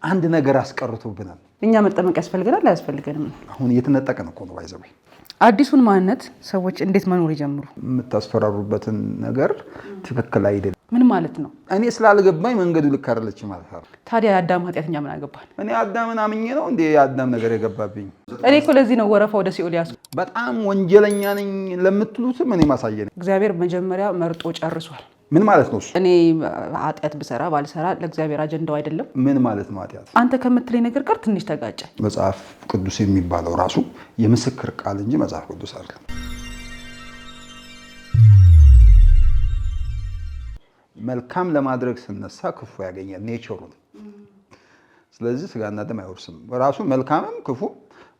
አንድ ነገር አስቀርቶብናል። እኛ መጠመቅ ያስፈልገናል አያስፈልገንም? አሁን እየተነጠቀ ነው እኮ ነው ባይዘው። አዲሱን ማንነት ሰዎች እንዴት መኖር ይጀምሩ? የምታስፈራሩበትን ነገር ትክክል አይደለም። ምን ማለት ነው? እኔ ስላልገባኝ መንገዱ ልክ አይደለች ማለት ነው። ታዲያ የአዳም ኃጢአተኛ ምን አገባን? እኔ አዳምን አምኜ ነው እንዴ የአዳም ነገር የገባብኝ? እኔ እኮ ለዚህ ነው ወረፋ ወደ ሲኦል ያስ በጣም ወንጀለኛ ነኝ ለምትሉትም እኔ ማሳየ ነኝ። እግዚአብሔር መጀመሪያ መርጦ ጨርሷል። ምን ማለት ነው? እኔ ኃጢአት ብሰራ ባልሰራ ለእግዚአብሔር አጀንዳው አይደለም። ምን ማለት ነው ኃጢአት? አንተ ከምትለኝ ነገር ጋር ትንሽ ተጋጨ። መጽሐፍ ቅዱስ የሚባለው ራሱ የምስክር ቃል እንጂ መጽሐፍ ቅዱስ አይደለም። መልካም ለማድረግ ስነሳ ክፉ ያገኛል፣ ኔቸሩ ነው። ስለዚህ ስጋና ደም አይወርስም ራሱ። መልካምም ክፉ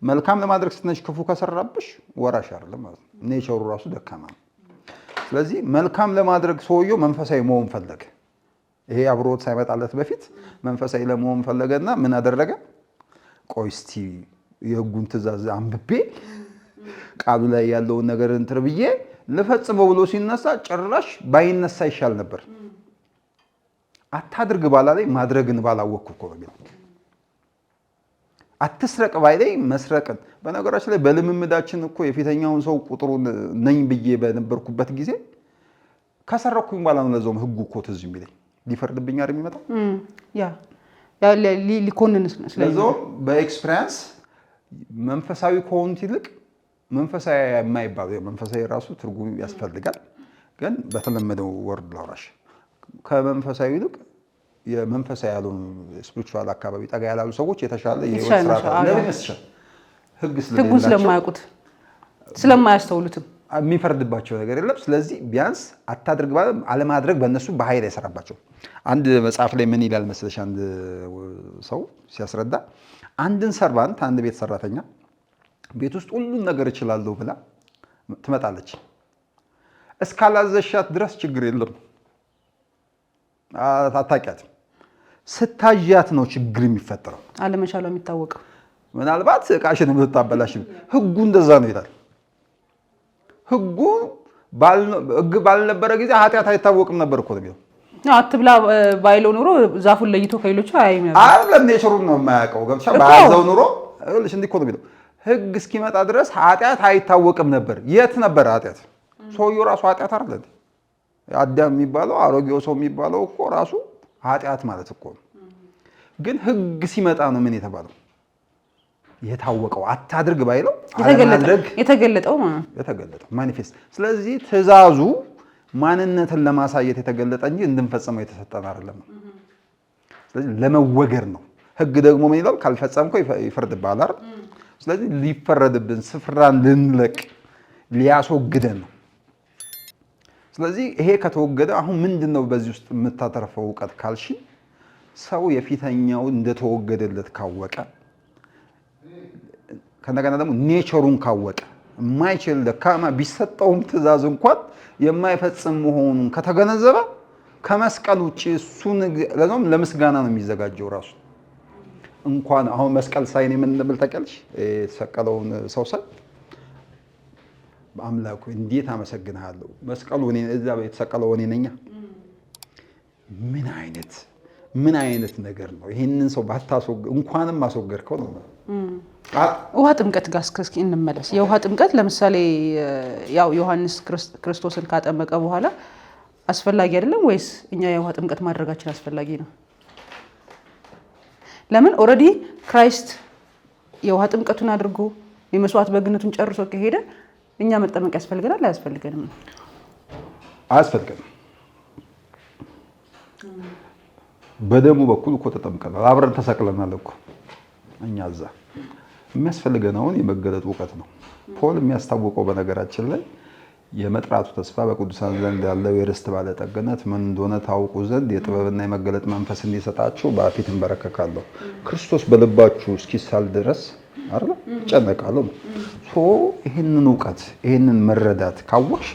መልካም ለማድረግ ስትነሽ ክፉ ከሰራብሽ ወራሽ አይደለም ማለት ነው። ኔቸሩ ራሱ ደካማ ነው። ስለዚህ መልካም ለማድረግ ሰውየው መንፈሳዊ መሆን ፈለገ። ይሄ አብሮት ሳይመጣለት በፊት መንፈሳዊ ለመሆን ፈለገና ምን አደረገ? ቆይ እስቲ የሕጉን ትእዛዝ አንብቤ ቃሉ ላይ ያለውን ነገር እንትን ብዬ ልፈጽመው ብሎ ሲነሳ ጭራሽ ባይነሳ ይሻል ነበር። አታድርግ ባላ ላይ ማድረግን ባላወቅኩ እኮ ነው። አትስረቅ ባይ ላይ መስረቅን። በነገራችን ላይ በልምምዳችን እኮ የፊተኛውን ሰው ቁጥሩን ነኝ ብዬ በነበርኩበት ጊዜ ከሰረኩኝ በኋላ ነው ለዛውም ሕጉ እኮ ትዝ የሚለኝ ሊፈርድብኝ አይደል የሚመጣው ያ ሊኮንንስ ነው። ስለዚህ በኤክስፒሪየንስ መንፈሳዊ ከሆኑት ይልቅ መንፈሳዊ የማይባለው መንፈሳዊ ራሱ ትርጉም ያስፈልጋል። ግን በተለመደው ወርድ ላውራሽ ከመንፈሳዊ ይልቅ የመንፈሳዊ ያሉን ስፒሪቹዋል አካባቢ ጠጋ ያላሉ ሰዎች የተሻለ የህይወት ስርዓት ለምን ይመስላል? ህጉን ስለማያውቁት ስለማያስተውሉትም የሚፈርድባቸው ነገር የለም። ስለዚህ ቢያንስ አታድርግ ባለ አለማድረግ በእነሱ በኃይል አይሰራባቸው። አንድ መጽሐፍ ላይ ምን ይላል መሰለሽ? አንድ ሰው ሲያስረዳ አንድን ሰርቫንት አንድ ቤት ሰራተኛ ቤት ውስጥ ሁሉን ነገር እችላለሁ ብላ ትመጣለች። እስካላዘሻት ድረስ ችግር የለም፣ አታውቂያትም። ስታዣት ነው ችግር የሚፈጠረው፣ አለመቻሏ የሚታወቀው። ምናልባት እቃሽን ልታበላሽ። ህጉ እንደዛ ነው ይላል። ህግ ባልነበረ ጊዜ ኃጢአት አይታወቅም ነበር እኮ ነው። አትብላ ባይለው ኑሮ ዛፉን ለይቶ ከሌሎቹ አያይም ነበር። አይደለም ኔቸሩን ነው የማያውቀው። ገብቻ ባያዘው ኑሮ እልሽ እንዲህ እኮ ነው የሚለው። ህግ እስኪመጣ ድረስ ኃጢአት አይታወቅም ነበር። የት ነበር ኃጢአት? ሰውየው ራሱ ኃጢአት አይደል? አዳም የሚባለው አሮጌው ሰው የሚባለው እኮ ራሱ ኃጢአት ማለት እኮ ነው። ግን ህግ ሲመጣ ነው ምን የተባለው የታወቀው። አታድርግ ባይለው የተገለጠው ማኒፌስት። ስለዚህ ትእዛዙ ማንነትን ለማሳየት የተገለጠ እንጂ እንድንፈጽመው የተሰጠን አይደለም። ስለዚህ ለመወገር ነው። ህግ ደግሞ ምን ይላል? ካልፈጸምከው ይፈርድብሃል አይደል? ስለዚህ ሊፈረድብን ስፍራን ልንለቅ ሊያስወግደን ነው። ስለዚህ ይሄ ከተወገደ አሁን ምንድነው በዚህ ውስጥ የምታተርፈው እውቀት ካልሽ፣ ሰው የፊተኛው እንደተወገደለት ካወቀ ከነገና ደግሞ ኔቸሩን ካወቀ የማይችል ደካማ ቢሰጠውም ትእዛዝ እንኳን የማይፈጽም መሆኑን ከተገነዘበ ከመስቀል ውጪ እሱን ለዛም ለምስጋና ነው የሚዘጋጀው ራሱ። እንኳን አሁን መስቀል ሳይን የምንብል ተቀልሽ የተሰቀለውን ሰው ሰል አምላኩ እንዴት አመሰግናለሁ፣ መስቀሉ እኔ እዛ የተሰቀለው እኔ ነኝ። ምን አይነት ነገር ነው? ይሄንን ሰው ባታስወግ እንኳንም ማስወገድከው ነው። ውሃ ጥምቀት ጋር እስኪ እንመለስ። የውሃ ጥምቀት ለምሳሌ ያው ዮሐንስ ክርስቶስን ካጠመቀ በኋላ አስፈላጊ አይደለም ወይስ እኛ የውሃ ጥምቀት ማድረጋችን አስፈላጊ ነው? ለምን ኦልሬዲ ክራይስት የውሃ ጥምቀቱን አድርጎ የመስዋዕት በግነቱን ጨርሶ ከሄደ እኛ መጠመቅ ያስፈልገናል አያስፈልገንም? አያስፈልገንም። በደሙ በኩል እኮ ተጠምቀናል፣ አብረን ተሰቅለናል እኮ እኛ እዛ። የሚያስፈልገነውን የመገለጥ እውቀት ነው። ፖል የሚያስታውቀው በነገራችን ላይ የመጥራቱ ተስፋ በቅዱሳን ዘንድ ያለው የርስት ባለጠግነት ምን እንደሆነ ታውቁ ዘንድ የጥበብና የመገለጥ መንፈስ እንዲሰጣችሁ በፊት እንበረከካለሁ፣ ክርስቶስ በልባችሁ እስኪሳል ድረስ አይደል ጨነቃለሁ። ይህንን እውቀት ይህንን መረዳት ካወቅሽ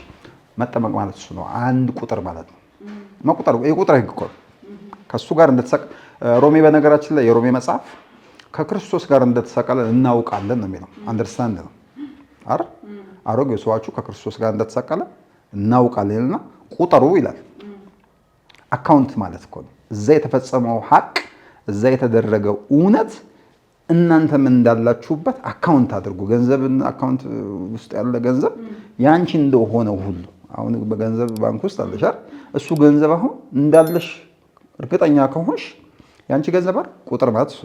መጠመቅ ማለት እሱ ነው። አንድ ቁጥር ማለት ነው። መቁጠር የቁጥር ህግ እኮ ከሱ ጋር እንደተሰቀለ ሮሜ በነገራችን ላይ የሮሜ መጽሐፍ ከክርስቶስ ጋር እንደተሰቀለ እናውቃለን ነው የሚለው። አንደርስታንድ ነው አይደል? አሮጌው ሰዋችሁ ከክርስቶስ ጋር እንደተሰቀለ እናውቃለንና ቁጥሩ ይላል። አካውንት ማለት እኮ ነው። እዛ የተፈጸመው ሀቅ እዛ የተደረገው እውነት እናንተም እንዳላችሁበት አካውንት አድርጉ። ገንዘብን አካውንት ውስጥ ያለ ገንዘብ ያንቺ እንደሆነ ሁሉ አሁን በገንዘብ ባንክ ውስጥ አለሽ አይደል? እሱ ገንዘብ አሁን እንዳለሽ እርግጠኛ ከሆንሽ ያንቺ ገንዘብ አይደል? ቁጥር ማለት እሱ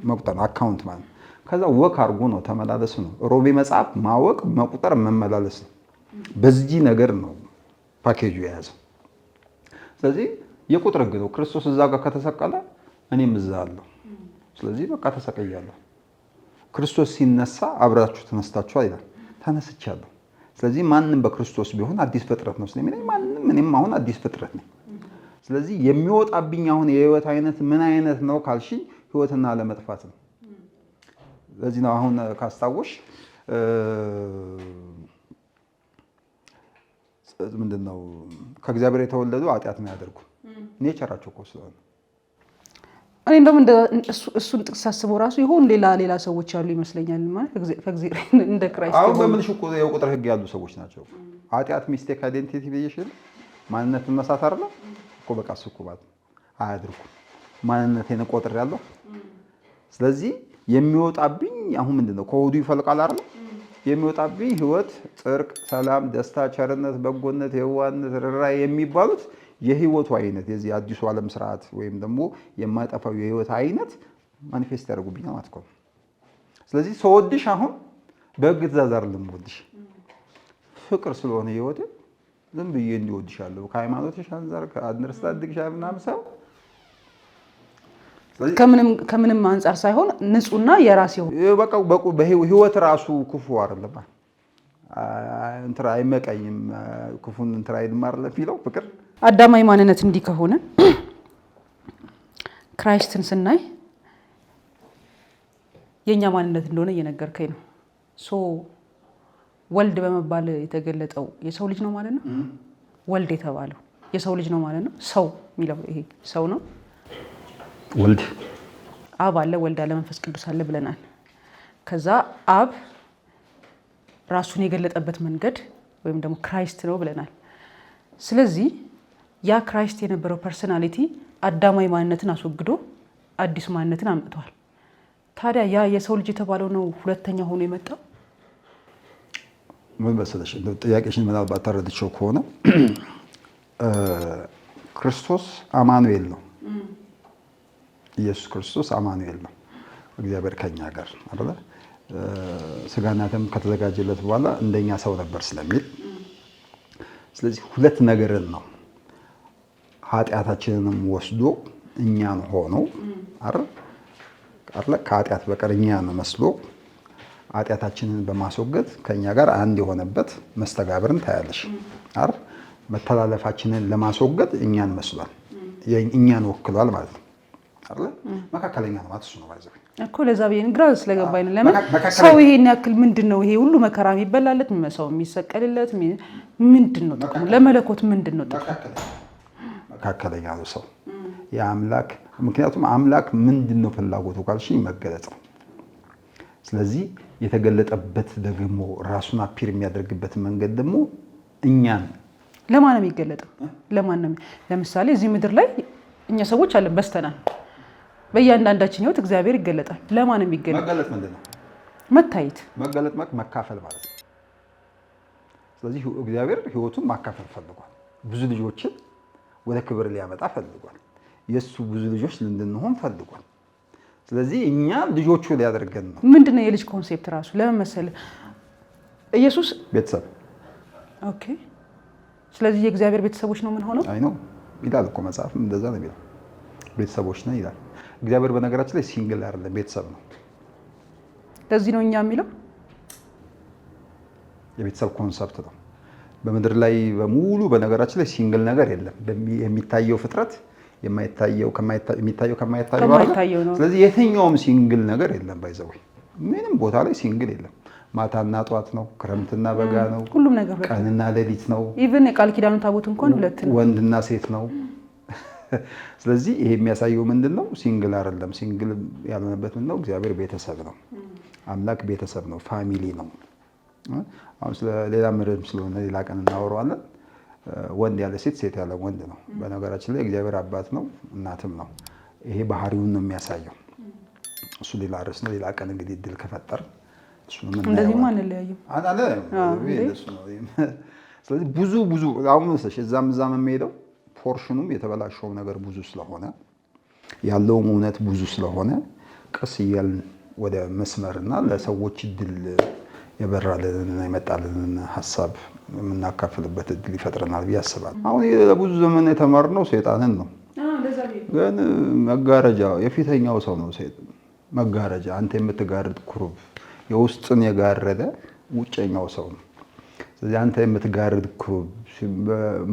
መቁጠር አካውንት ማለት ከዛ ወክ አድርጎ ነው ተመላለስ ነው። ሮሜ መጽሐፍ ማወቅ መቁጠር መመላለስ ነው። በዚህ ነገር ነው ፓኬጁ የያዘው። ስለዚህ የቁጥር ህግ ነው። ክርስቶስ እዛ ጋር ከተሰቀለ እኔም እዛ አለሁ። ስለዚህ በቃ ተሰቀያለሁ። ክርስቶስ ሲነሳ አብራችሁ ተነስታችኋል ይላል። ተነስቻለሁ። ስለዚህ ማንም በክርስቶስ ቢሆን አዲስ ፍጥረት ነው ስለሚለኝ ማንም እኔም አሁን አዲስ ፍጥረት ነኝ። ስለዚህ የሚወጣብኝ አሁን የህይወት አይነት ምን አይነት ነው ካልሽኝ ህይወትና ለመጥፋት ነው። ለዚህ ነው አሁን ካስታወሽ ምንድነው ከእግዚአብሔር የተወለዱ ኃጢአትን ያደርጉ ኔቸራቸው እኮ ስለሆነ እኔ እንደውም እሱን ጥቅስ ሳስበው ራሱ ይሆን ሌላ ሰዎች ያሉ ይመስለኛል። ማለት ከእግዚአብሔር እንደ ክራይስት አሁን በምልሽ እኮ የቁጥር ህግ ያሉ ሰዎች ናቸው። ኃጢአት ሚስቴክ አይዴንቲቲ ብዬሽል ማንነትን መሳት አይደለ እኮ በቃ እሱ እኮ ማለት አያድርጉ ማንነቴን ቆጥር ያለው። ስለዚህ የሚወጣብኝ አሁን ምንድነው ከወዱ ይፈልቃል አይደል? የሚወጣብኝ ህይወት፣ ጽድቅ፣ ሰላም፣ ደስታ፣ ቸርነት፣ በጎነት፣ የዋህነት፣ ርኅራኄ የሚባሉት የህይወቱ አይነት የዚህ አዲሱ ዓለም ስርዓት ወይም ደግሞ የማይጠፋው የህይወት አይነት ማኒፌስት ያደርጉብኛል ማለት ነው። ስለዚህ ሰውድሽ አሁን በህግ ትእዛዝ አይደለም ወድሽ ፍቅር ስለሆነ ህይወት ዝም ብዬ እንዲወድሻለሁ ከሃይማኖትሽ አንፃር ከአንደርስታንዲንግሽ ምናምን ሰው ከምንም አንፃር ሳይሆን ንጹህና የራስ በቃ በህይወት ራሱ ክፉ አይደለም። እንትና አይመቀኝም ክፉን እንትና አይድማር ለፊለው ፍቅር አዳማዊ ማንነት እንዲህ ከሆነ ክራይስትን ስናይ የኛ ማንነት እንደሆነ እየነገርከኝ ነው። ሶ ወልድ በመባል የተገለጠው የሰው ልጅ ነው ማለት ነው። ወልድ የተባለው የሰው ልጅ ነው ማለት ነው። ሰው የሚለው ይሄ ሰው ነው። ወልድ አብ አለ፣ ወልድ አለ፣ መንፈስ ቅዱስ አለ ብለናል። ከዛ አብ ራሱን የገለጠበት መንገድ ወይም ደግሞ ክራይስት ነው ብለናል። ስለዚህ ያ ክራይስት የነበረው ፐርሰናሊቲ አዳማዊ ማንነትን አስወግዶ አዲስ ማንነትን አምጥቷል። ታዲያ ያ የሰው ልጅ የተባለው ነው ሁለተኛ ሆኖ የመጣው። ምን መሰለሽ ጥያቄሽን ምናልባት ተረድቼው ከሆነ ክርስቶስ አማኑኤል ነው። ኢየሱስ ክርስቶስ አማኑኤል ነው። እግዚአብሔር ከኛ ጋር አይደለ? ስጋና ደም ከተዘጋጀለት በኋላ እንደኛ ሰው ነበር ስለሚል ስለዚህ ሁለት ነገርን ነው ኃጢአታችንንም ወስዶ እኛን ሆኖ አይደል ከኃጢአት በቀር እኛን መስሎ ኃጢአታችንን በማስወገድ ከኛ ጋር አንድ የሆነበት መስተጋብርን ታያለሽ አይደል? መተላለፋችንን ለማስወገድ እኛን መስሏል፣ እኛን ወክሏል ማለት ነው አይደል? መካከለኛ ነው ማለት እሱ ነው ማለት እኮ። ለዛ ብዬ ግራ ስለገባኝ ነው። ለምን ሰው ይሄን ያክል ምንድነው ይሄ ሁሉ መከራ የሚበላለት ሰው የሚሰቀልለት ምንድነው ጥቅሙ? ለመለኮት ምንድነው ጥቅሙ? መካከለኛ ነው ሰው የአምላክ ምክንያቱም አምላክ ምንድነው ፍላጎቱ ካልሽኝ መገለጥ ነው። ስለዚህ የተገለጠበት ደግሞ ራሱን አፒር የሚያደርግበት መንገድ ደግሞ እኛን ለማን ነው የሚገለጠው? ለማን ነው? ለምሳሌ እዚህ ምድር ላይ እኛ ሰዎች አለን በስተናል። በእያንዳንዳችን ህይወት እግዚአብሔር ይገለጣል። ለማን ነው የሚገለጠው? መገለጥ ምንድን ነው? መታየት። መገለጥ ማለት መካፈል ማለት ነው። ስለዚህ እግዚአብሔር ህይወቱን ማካፈል ፈልጓል። ብዙ ልጆችን ወደ ክብር ሊያመጣ ፈልጓል። የሱ ብዙ ልጆች እንድንሆን ፈልጓል። ስለዚህ እኛ ልጆቹ ሊያደርገን ነው። ምንድነው የልጅ ኮንሴፕት ራሱ? ለምን መሰለህ ኢየሱስ ቤተሰብ። ኦኬ። ስለዚህ የእግዚአብሔር ቤተሰቦች ነው ምን ሆነው? አይ ነው ይላል እኮ መጽሐፍ እንደዛ ነው የሚለው። ቤተሰቦች ነን ይላል። እግዚአብሔር በነገራችን ላይ ሲንግል አይደለም ቤተሰብ ነው። ለዚህ ነው እኛ የሚለው የቤተሰብ ኮንሰፕት ነው። በምድር ላይ በሙሉ በነገራችን ላይ ሲንግል ነገር የለም። የሚታየው ፍጥረት የሚታየው ከማይታየው ነው። ስለዚህ የትኛውም ሲንግል ነገር የለም። ባይዘው ምንም ቦታ ላይ ሲንግል የለም። ማታና ጧት ነው፣ ክረምትና በጋ ነው፣ ሁሉም ነገር ቀንና ሌሊት ነው። ኢቭን የቃል ኪዳኑ ታቦት እንኳን ሁለት ነው፣ ወንድና ሴት ነው። ስለዚህ ይሄ የሚያሳየው ምንድነው? ሲንግል አይደለም። ሲንግል ያልሆነበት ምንድነው? እግዚአብሔር ቤተሰብ ነው። አምላክ ቤተሰብ ነው፣ ፋሚሊ ነው። አሁን ስለ ሌላ ምድርም ስለሆነ ሌላ ቀን እናወራዋለን። ወንድ ያለ ሴት፣ ሴት ያለ ወንድ ነው። በነገራችን ላይ እግዚአብሔር አባት ነው፣ እናትም ነው። ይሄ ባህሪውን ነው የሚያሳየው። እሱ ሌላ ርዕስ ነው። ሌላ ቀን እንግዲህ እድል ከፈጠር እሱ ነው ምን እንደዚህ ማን ለያየው ስለዚህ ብዙ አሁን መሰለሽ እዛም የሚሄደው ፖርሽኑም የተበላሸው ነገር ብዙ ስለሆነ ያለውም እውነት ብዙ ስለሆነ ቀስ እያልን ወደ መስመርና ለሰዎች እድል የበራልንና የመጣልንን ሀሳብ የምናካፍልበት እድል ይፈጥረናል ብዬ አስባለሁ። አሁን ለብዙ ዘመን የተማርነው ሰይጣንን ነው። ግን መጋረጃ የፊተኛው ሰው ነው መጋረጃ። አንተ የምትጋርድ ኩሩብ የውስጥን የጋረደ ውጨኛው ሰው ነው። ስለዚህ አንተ የምትጋርድ ኩሩብ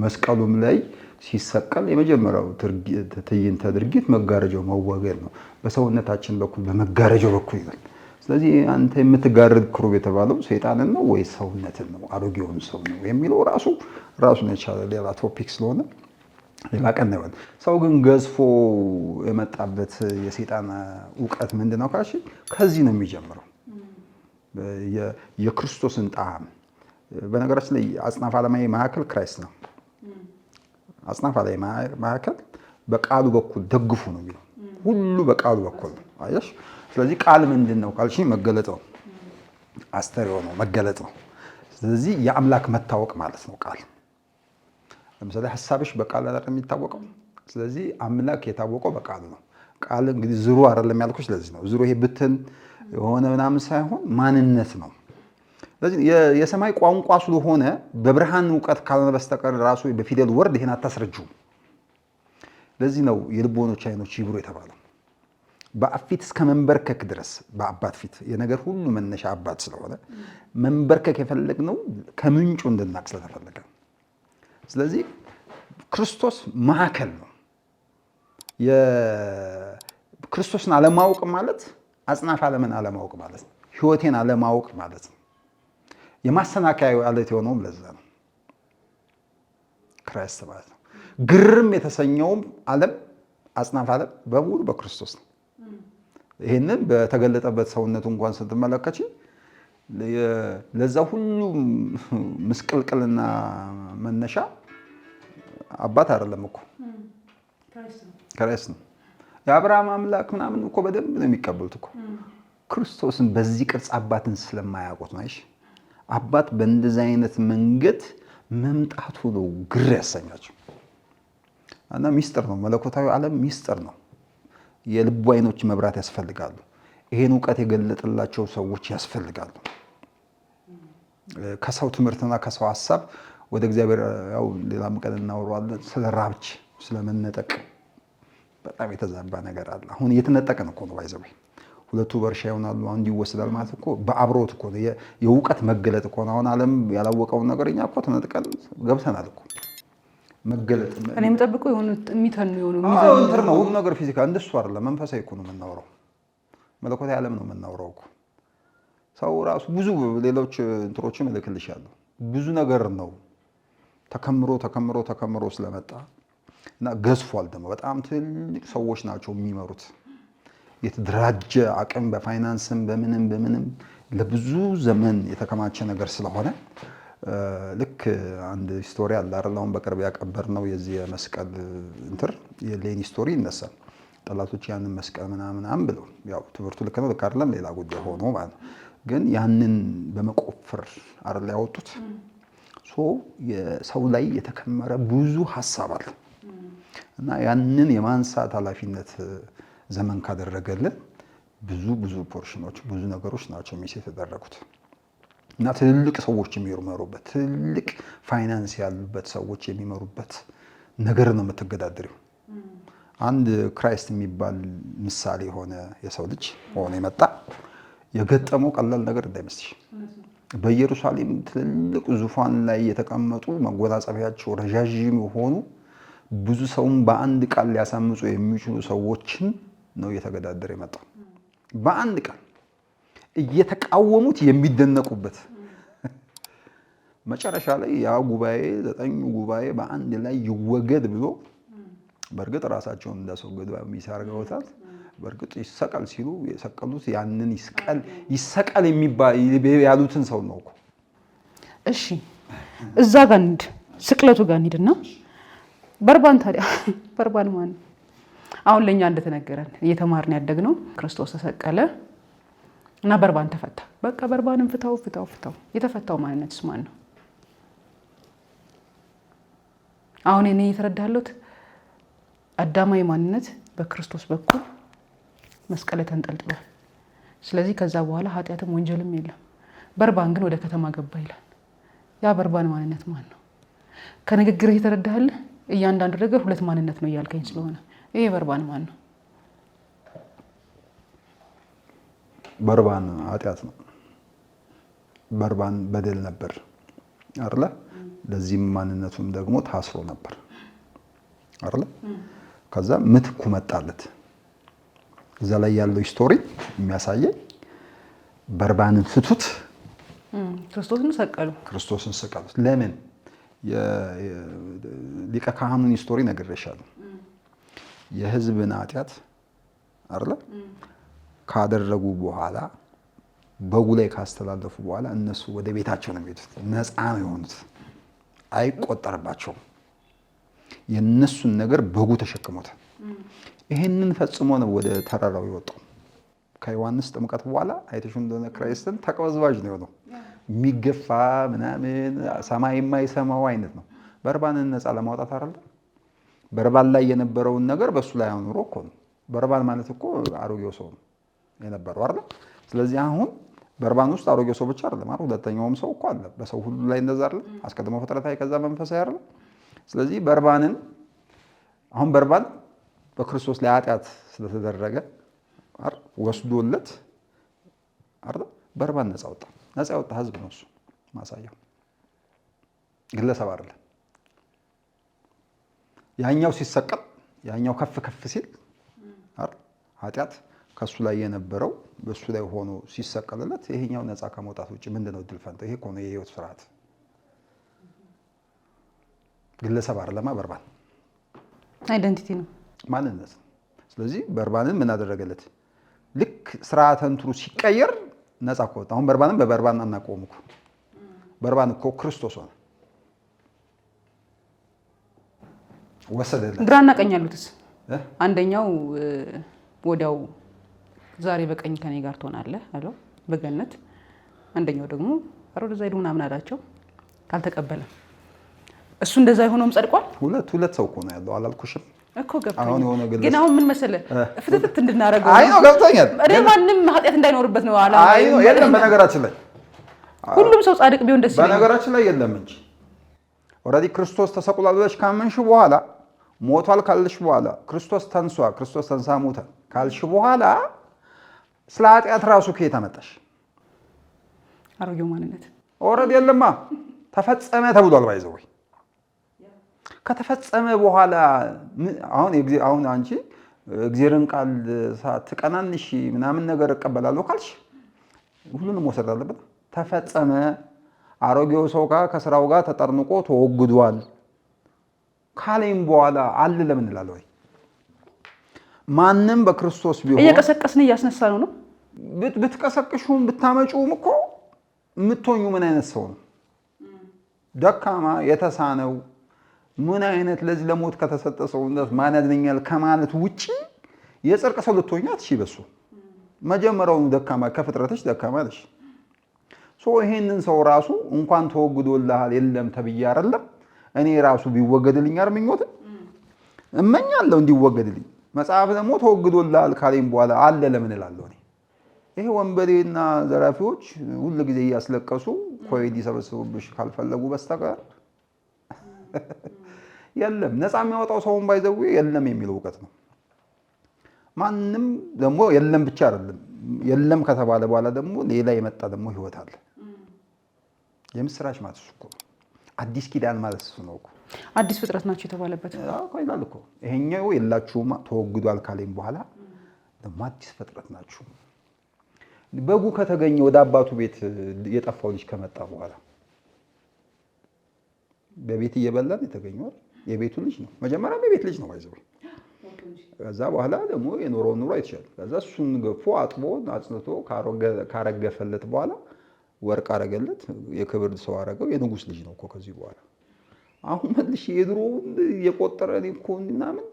መስቀሉም ላይ ሲሰቀል የመጀመሪያው ትዕይንተ ድርጊት መጋረጃው መወገድ ነው። በሰውነታችን በኩል በመጋረጃው በኩል ይላል። ስለዚህ አንተ የምትጋርድ ኩሩብ የተባለው ሰይጣንን ነው ወይ ሰውነትን ነው አሮጌውን ሰው ነው የሚለው ራሱን የቻለ ሌላ ቶፒክ ስለሆነ ሌላ ቀን ነው። ሰው ግን ገዝፎ የመጣበት የሰይጣን እውቀት ምንድነው ካልሽ ከዚህ ነው የሚጀምረው። የክርስቶስን ጣዕም በነገራችን ላይ አጽናፈ ዓለማዊ ማዕከል ክራይስት ነው። አጽናፈ ዓለማዊ ማዕከል በቃሉ በኩል ደግፉ ነው የሚለው ሁሉ በቃሉ በኩል ነው። አየሽ። ስለዚህ ቃል ምንድን ነው ካልሽ መገለጥ ነው። አስተርእዮ ነው፣ መገለጥ ነው። ስለዚህ የአምላክ መታወቅ ማለት ነው ቃል። ለምሳሌ ሐሳብሽ በቃል አይደለም የሚታወቀው። ስለዚህ አምላክ የታወቀው በቃል ነው። ቃል እንግዲህ ዝሩ አይደለም ያልኩሽ ለዚህ ነው። ዝሩ ይሄ ብትን የሆነ ምናምን ሳይሆን ማንነት ነው። ስለዚህ የሰማይ ቋንቋ ስለሆነ በብርሃን እውቀት ካልሆነ በስተቀር ራሱ በፊደል ወርድ ይሄን አታስረጁም። ለዚህ ነው የልቦኖች አይኖች ይብሩ የተባለው። በአብ ፊት እስከ መንበርከክ ድረስ በአባት ፊት የነገር ሁሉ መነሻ አባት ስለሆነ መንበርከክ የፈለግነው ከምንጩ እንድናቅ ስለተፈለገ። ስለዚህ ክርስቶስ ማዕከል ነው። የክርስቶስን አለማወቅ ማለት አጽናፈ ዓለምን አለማወቅ ማለት ነው። ህይወቴን አለማወቅ ማለት ነው። የማሰናከያ አለት የሆነውም ለዛ ነው ክራይስት ማለት ነው። ግርም የተሰኘውም ዓለም አጽናፈ ዓለም በሙሉ በክርስቶስ ነው። ይህንን በተገለጠበት ሰውነቱ እንኳን ስትመለከች ለዛ ሁሉ ምስቅልቅልና መነሻ አባት አይደለም እኮ ክራይስት ነው። የአብርሃም አምላክ ምናምን እኮ በደንብ ነው የሚቀበሉት እኮ ክርስቶስን በዚህ ቅርጽ አባትን ስለማያውቁት ነው። አባት በእንደዚህ አይነት መንገድ መምጣቱ ነው ግር ያሰኛቸው እና ሚስጥር ነው። መለኮታዊ ዓለም ሚስጥር ነው። የልቡ አይኖች መብራት ያስፈልጋሉ። ይሄን እውቀት የገለጠላቸው ሰዎች ያስፈልጋሉ። ከሰው ትምህርትና ከሰው ሀሳብ ወደ እግዚአብሔር ያው ሌላም ቀን እናወራዋለን። ስለ ራብች ስለመነጠቅ በጣም የተዛባ ነገር አለ። አሁን እየተነጠቀን እኮ ነው ባይዘው ሁለቱ በርሻ ይሆናሉ አንዱ ይወስዳል ማለት እኮ በአብሮት እኮ ነው። የእውቀት መገለጥ እኮ ነው። አሁን ዓለም ያላወቀውን ነገር እኛ እኮ ተነጥቀን ገብተናል እኮ መገለጥ። እኔ የምጠብቀው የሆነ የሚተኑ የሆነ እንትን ነው ሁሉ ነገር ፊዚካል እንደሱ አይደለም። መንፈሳዊ እኮ ነው የምናወራው። መለኮታዊ ዓለም ነው የምናወራው እኮ። ሰው ራሱ ብዙ ሌሎች እንትሮችም እልክልሻለሁ ብዙ ነገር ነው ተከምሮ ስለመጣ እና ገዝፏል። ደግሞ በጣም ትልቅ ሰዎች ናቸው የሚመሩት። የተደራጀ አቅም በፋይናንስም በምንም ለብዙ ዘመን የተከማቸ ነገር ስለሆነ ልክ አንድ ስቶሪ አለ አይደል? አሁን በቅርብ ያቀበርነው የዚህ የመስቀል እንትር የሌኒ ስቶሪ ይነሳል። ጠላቶች ያንን መስቀል ምናምን ብለው ያው ትምህርቱ ልክ ነው ልክ አይደለም ሌላ ጉዳይ ሆኖ ማለት ነው። ግን ያንን በመቆፈር አይደል ያወጡት። የሰው ላይ የተከመረ ብዙ ሀሳብ አለ እና ያንን የማንሳት ኃላፊነት ዘመን ካደረገልን ብዙ ፖርሽኖች ብዙ ነገሮች ናቸው ሚስ የተደረጉት እና ትልልቅ ሰዎች የሚመሩበት ትልቅ ፋይናንስ ያሉበት ሰዎች የሚመሩበት ነገር ነው የምትገዳደሪው። አንድ ክራይስት የሚባል ምሳሌ የሆነ የሰው ልጅ ሆነ የመጣ የገጠመው ቀላል ነገር እንዳይመስልሽ። በኢየሩሳሌም ትልልቅ ዙፋን ላይ የተቀመጡ መጎናጸፊያቸው ረዣዥም የሆኑ ብዙ ሰውን በአንድ ቃል ሊያሳምጹ የሚችሉ ሰዎችን ነው እየተገዳደረ የመጣው። በአንድ ቃል እየተቃወሙት የሚደነቁበት መጨረሻ ላይ ያ ጉባኤ 9 ጉባኤ በአንድ ላይ ይወገድ ብሎ በእርግጥ ራሳቸውን እንዳስወገዱ የሚሳርገውታል። በእርግጥ ይሰቀል ሲሉ የሰቀሉት ያንን ይሰቀል የሚባል ያሉትን ሰው ነው እኮ። እሺ እዛ ጋር እንሂድ፣ ስቅለቱ ጋር እንሂድና በርባን ታዲያ በርባን ማን? አሁን ለኛ እንደተነገረን እየተማርን ያደግነው ክርስቶስ ተሰቀለ እና በርባን ተፈታ። በቃ በርባንን ፍታው። የተፈታው ማንነትስ ማን ነው? አሁን እኔ እየተረዳሁት አዳማዊ ማንነት በክርስቶስ በኩል መስቀል ተንጠልጥሏል። ስለዚህ ከዛ በኋላ ኃጢአትም ወንጀልም የለም። በርባን ግን ወደ ከተማ ገባ ይላል። ያ በርባን ማንነት ማን ነው? ከንግግርህ የተረዳህልህ እያንዳንዱ ነገር ሁለት ማንነት ነው እያልከኝ ስለሆነ ይሄ በርባን ማን ነው? በርባን ኃጢአት ነው። በርባን በደል ነበር አይደለ? ለዚህም ማንነቱም ደግሞ ታስሮ ነበር አይደለ? ከዛ ምትኩ መጣለት። እዛ ላይ ያለው ስቶሪ የሚያሳየኝ በርባንን ፍቱት፣ ክርስቶስን ሰቀሉት። ለምን? ሊቀ ካህኑን ስቶሪ ነግሬሻለሁ። የህዝብን ኃጢአት አይደለ ካደረጉ በኋላ በጉ ላይ ካስተላለፉ በኋላ እነሱ ወደ ቤታቸው ነው የሚሄዱት። ነፃ ነው የሆኑት፣ አይቆጠርባቸውም። የነሱን ነገር በጉ ተሸክሞታል። ይሄንን ፈጽሞ ነው ወደ ተራራው የወጣው። ከዮሐንስ ጥምቀት በኋላ አይተሽ እንደሆነ ክራይስትን ተቀበዝባዥ ነው የሆነው። የሚገፋ ምናምን ሰማይ የማይሰማው አይነት ነው። በርባንን ነፃ ለማውጣት አይደል? በርባን ላይ የነበረውን ነገር በሱ ላይ አኑሮ እኮ ነው። በርባን ማለት እኮ አሮጌው ሰው ነው የነበረው አይደል? ስለዚህ አሁን በርባን ውስጥ አሮጌው ሰው ብቻ አይደለም አይደል? ሁለተኛውም ሰው እኮ አለ። በሰው ሁሉ ላይ እንደዛ አይደል? አስቀድሞ ፍጥረታዊ ከዛ መንፈሳዊ አይደል? ስለዚህ በርባንን አሁን በርባን በክርስቶስ ላይ ኃጢአት ስለተደረገ አይደል ወስዶለት አይደል? በርባን ነፃ ወጣ። ነፃ ያወጣ ህዝብ ነው እሱ ማሳያው፣ ግለሰብ አይደለም። ያኛው ሲሰቀል ያኛው ከፍ ሲል አይደል ኃጢአት ከሱ ላይ የነበረው በሱ ላይ ሆኖ ሲሰቀልለት ይሄኛው ነፃ ከመውጣት ውጭ ምንድነው እድል ፈንታው? ይሄ እኮ ነው የህይወት ስርዓት። ግለሰብ አይደለማ በርባን አይደንቲቲ ነው፣ ማንነት ነው። ስለዚህ በርባንን ምን አደረገለት? ልክ ስርዓተ እንትኑ ሲቀየር ነፃ ከወጣ። አሁን በርባንን በበርባን አናውቀውም እኮ። በርባን እኮ ክርስቶስ ሆነ፣ ወሰደለት። ግራና ቀኝ ያሉትስ አንደኛው ወዲያው ዛሬ በቀኝ ከኔ ጋር ትሆናለህ አለው በገነት። አንደኛው ደግሞ አሮድ ዘይዱ ምናምን አላቸው፣ ካልተቀበለም እሱ እንደዛ የሆነውም ጸድቋል። ሁለት ሰው እኮ ነው ያለው አላልኩሽም እኮ ገብቶኛል። ግን አሁን ምን መሰለህ ፍትፍት እንድናረገው አይ ነው ገብቶኛል። እኔ ማንም ኃጢአት እንዳይኖርበት ነው አላ አይ ነው የለም። በነገራችን ላይ ሁሉም ሰው ጻድቅ ቢሆን ደስ ይላል። በነገራችን ላይ የለም እንጂ ኦልሬዲ ክርስቶስ ተሰቅሏል ብለሽ ካመንሽ በኋላ ሞቷል ካልሽ በኋላ ክርስቶስ ተንሷል፣ ክርስቶስ ተንሳ ሞተ ካልሽ በኋላ ስለ ኃጢአት ራሱ ከየት አመጣሽ? አሮጌው ማንነት ኦልሬዲ የለማ ተፈጸመ ተብሏል። ባይዘው ከተፈጸመ በኋላ አሁን አንቺ እግዚአብሔርን ቃል ሳትቀናንሽ ምናምን ነገር እቀበላለሁ ካልሽ ሁሉንም ወሰድ አለበት። ተፈጸመ፣ አሮጌው ሰው ጋር ከስራው ጋር ተጠርንቆ ተወግዷል ካለኝ በኋላ አለ ለምን እላለሁ? ማንም በክርስቶስ ቢሆን እየቀሰቀስን እያስነሳ ነው። ብትቀሰቅሹም ብታመጪውም እኮ የምትሆኙ ምን አይነት ሰው ነው? ደካማ የተሳነው ምን አይነት ለዚህ ለሞት ከተሰጠ ሰውነት ማን ያድነኛል ከማለት ውጪ የጽድቅ ሰው ልትሆኛ አትሺ። በሱ መጀመሪያውኑ ደካማ ከፍጥረትሽ ደካማ ነሽ። ይሄንን ሰው ራሱ እንኳን ተወግዶልሃል የለም ተብዬ አይደለም እኔ ራሱ ቢወገድልኝ አርምኞት እመኛለሁ እንዲወገድልኝ። መጽሐፍ ደግሞ ተወግዶልሃል ካለኝ በኋላ አለ ለምን እላለሁ? እኔ ይሄ ወንበዴና ዘራፊዎች ሁሉ ጊዜ እያስለቀሱ ኮይድ ይሰበስቡብሽ ካልፈለጉ በስተቀር የለም ነፃ የሚያወጣው ሰውን ባይዘው የለም የሚለው እውቀት ነው። ማንም ደግሞ የለም ብቻ አይደለም፣ የለም ከተባለ በኋላ ደግሞ ሌላ የመጣ ደግሞ ህይወት አለ። የምስራች ማለት እኮ አዲስ ኪዳን ማለት እሱ ነው እኮ። አዲስ ፍጥረት ናቸው የተባለበት አዎ ይላል እኮ። ይሄኛው የላችሁም ተወግዷል ካለኝ በኋላ ደግሞ አዲስ ፍጥረት ናችሁ። በጉ ከተገኘ ወደ አባቱ ቤት የጠፋው ልጅ ከመጣ በኋላ በቤት እየበላን የተገኘው የቤቱ ልጅ ነው። መጀመሪያ የቤት ልጅ ነው ባይዘው። ከዛ በኋላ ደግሞ የኖረው ኑሮ አይተሻል። ከዛ እሱን ገፎ አጥቦ አጽንቶ ካረገፈለት በኋላ ወርቅ አረገለት፣ የክብር ሰው አረገው። የንጉስ ልጅ ነው እኮ ከዚህ በኋላ። አሁን መልሽ የድሮ የቆጠረ እኔ እኮ ምናምን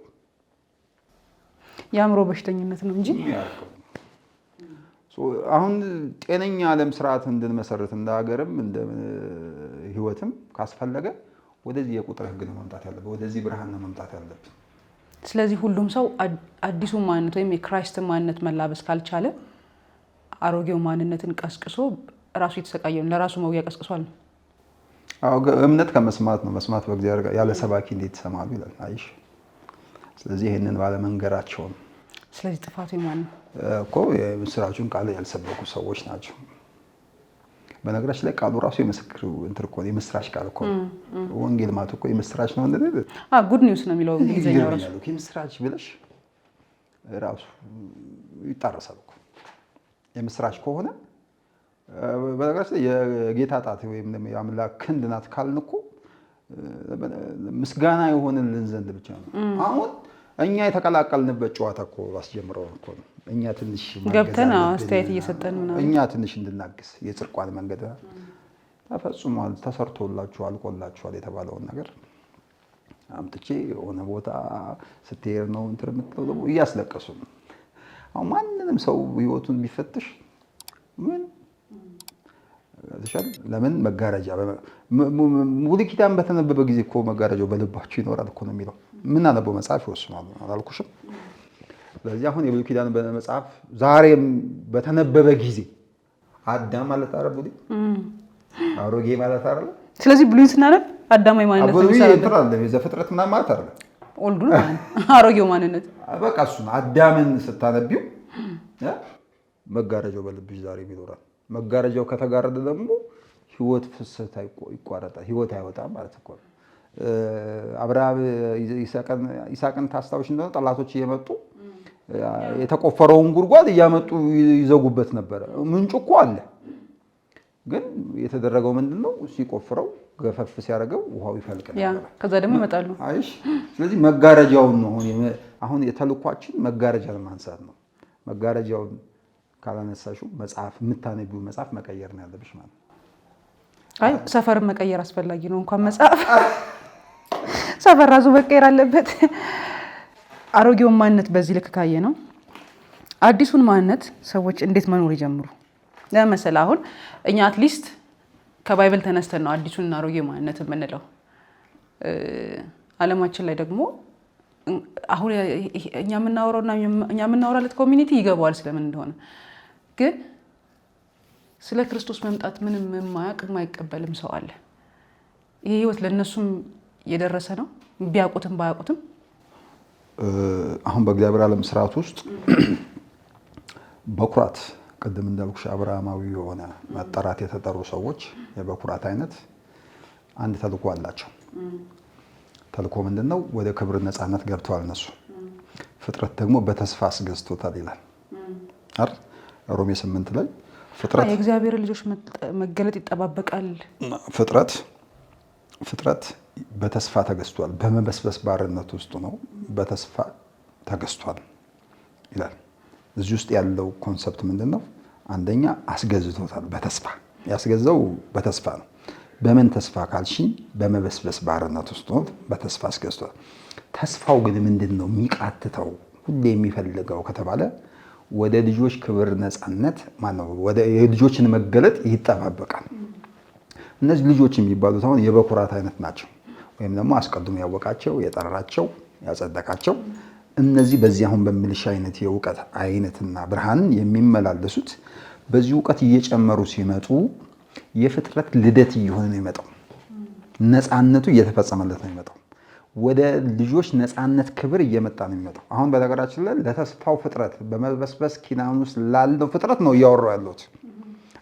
የአእምሮ በሽተኝነት ነው እንጂ አሁን ጤነኛ ዓለም ስርዓት እንድንመሰርት እንደ ሀገርም እንደ ህይወትም ካስፈለገ ወደዚህ የቁጥር ህግ ነው መምጣት ያለበት፣ ወደዚህ ብርሃን ነው መምጣት ያለበት። ስለዚህ ሁሉም ሰው አዲሱ ማንነት ወይም የክራይስት ማንነት መላበስ ካልቻለ አሮጌው ማንነትን ቀስቅሶ ራሱ የተሰቃየ ነው፣ ለራሱ መውጊያ ቀስቅሷል ነው። አዎ እምነት ከመስማት ነው፣ መስማት በእግዚአብሔር ያለ ሰባኪ እንዴት ይሰማሉ ይላል። አይሽ ስለዚህ ይሄንን ባለመንገራቸው ነው። ስለዚህ ጥፋቱ የማን ነው እኮ? የምስራቹን ቃል ያልሰበኩ ሰዎች ናቸው። በነገራችን ላይ ቃሉ ራሱ የምስክር እንትን እኮ ነው፣ የምስራች ቃል እኮ ነው። ወንጌል ማለት እኮ የምስራች ነው እንዴ? ጉድ ኒውስ ነው የሚለው እንግሊዘኛው ራሱ። የምስራች ብለሽ ራሱ ይጣረሳል እኮ የምስራች ከሆነ። በነገራችን ላይ የጌታ ጣት ወይም የአምላክ ክንድ ናት ካልን እኮ ምስጋና የሆነልን ዘንድ ብቻ ነው። አሁን እኛ የተቀላቀልንበት ጨዋታ እኮ አስጀምረው እኮ ነው። እኛ ትንሽ ገብተን አስተያየት እየሰጠን ምናምን እኛ ትንሽ እንድናግስ የጽድቋን መንገድ ተፈጽሟል፣ ተሰርቶላችኋል፣ አልቆላችኋል የተባለውን ነገር አምጥቼ የሆነ ቦታ ስትሄድ ነው እንትን የምትለው ደግሞ እያስለቀሱ ነው። አሁን ማንንም ሰው ህይወቱን ቢፈትሽ ምን ተሻለ? ለምን መጋረጃ ሙሉይ ኪዳን በተነበበ ጊዜ እኮ መጋረጃው በልባችሁ ይኖራል እኮ ነው የሚለው። የምናነበው መጽሐፍ ይወስናል አላልኩሽም? ስለዚህ አሁን የብሉይ ኪዳን መጽሐፍ ዛሬም በተነበበ ጊዜ አዳም ማለት አይደል? አሮጌ ማለት አይደል? ስለዚህ ብሉይን ስናነብ አዳማዊ ማንነት ነው የሚሰራው። ዘፍጥረት ምናምን ማለት አይደል? ኦልዱ ነው አሮጌው ማንነት በቃ እሱ አዳምን ስታነቢው መጋረጃው በልብሽ ዛሬም ይኖራል። መጋረጃው ከተጋረደ ደግሞ ህይወት ፍሰት ይቋረጣል፣ ህይወት አይወጣም ማለት እኮ ነው። አብርሃም ይስሐቅን ታስታውሽ እንደሆነ ጠላቶች እየመጡ የተቆፈረውን ጉድጓድ እያመጡ ይዘጉበት ነበረ። ምንጩ እኮ አለ፣ ግን የተደረገው ምንድን ነው? ሲቆፍረው ገፈፍ ሲያደርገው ውሃው ይፈልቅ ነበር። ከዛ ደግሞ ይመጣሉ። አይሽ ስለዚህ መጋረጃውን ነው አሁን የተልኳችን መጋረጃን ማንሳት ነው። መጋረጃውን ካላነሳሽው መጽሐፍ የምታነቢው መጽሐፍ መቀየር ነው ያለብሽ ማለት ነው። አይ ሰፈርን መቀየር አስፈላጊ ነው። እንኳን መጽሐፍ ሰፈር ራሱ መቀየር አለበት። አሮጌውን ማንነት በዚህ ልክ ካየ ነው አዲሱን ማንነት ሰዎች እንዴት መኖር ይጀምሩ? ለምሳሌ አሁን እኛ አትሊስት ከባይብል ተነስተን ነው አዲሱን አሮጌ ማንነት የምንለው። ዓለማችን ላይ ደግሞ አሁን እኛ የምናወራለት ኮሚኒቲ ይገባዋል ስለምን እንደሆነ፣ ግን ስለ ክርስቶስ መምጣት ምንም የማያውቅ የማይቀበልም ሰው አለ። ይሄ ህይወት ለእነሱም የደረሰ ነው ቢያውቁትም ባያውቁትም። አሁን በእግዚአብሔር ዓለም ስርዓት ውስጥ በኩራት ቅድም እንዳልኩሽ አብርሃማዊ የሆነ መጠራት የተጠሩ ሰዎች የበኩራት አይነት አንድ ተልእኮ አላቸው። ተልእኮ ምንድን ነው? ወደ ክብር ነፃነት ገብተዋል እነሱ። ፍጥረት ደግሞ በተስፋ አስገዝቶታል ይላል አይደል? ሮሜ 8 ላይ ፍጥረት የእግዚአብሔር ልጆች መገለጥ ይጠባበቃል። ፍጥረት በተስፋ ተገዝቷል። በመበስበስ ባርነት ውስጥ ነው፣ በተስፋ ተገዝቷል ይላል። እዚህ ውስጥ ያለው ኮንሰፕት ምንድን ነው? አንደኛ አስገዝቶታል በተስፋ ያስገዛው በተስፋ ነው። በምን ተስፋ ካልሽኝ በመበስበስ ባርነት ውስጥ ነው፣ በተስፋ አስገዝቷል። ተስፋው ግን ምንድን ነው የሚቃትተው ሁሌ የሚፈልገው ከተባለ ወደ ልጆች ክብር ነፃነት ማነው ወደ የልጆችን መገለጥ ይጠባበቃል። እነዚህ ልጆች የሚባሉት አሁን የበኩራት አይነት ናቸው፣ ወይም ደግሞ አስቀድሞ ያወቃቸው የጠራቸው ያጸደቃቸው። እነዚህ በዚህ አሁን በሚልሽ አይነት የእውቀት አይነትና ብርሃንን የሚመላለሱት በዚህ እውቀት እየጨመሩ ሲመጡ የፍጥረት ልደት እየሆነ ነው የሚመጣው። ነፃነቱ እየተፈጸመለት ነው የሚመጣው። ወደ ልጆች ነፃነት ክብር እየመጣ ነው የሚመጣው። አሁን በነገራችን ላይ ለተስፋው ፍጥረት በመበስበስ ኪዳን ውስጥ ላለው ፍጥረት ነው እያወራሁ ያለሁት።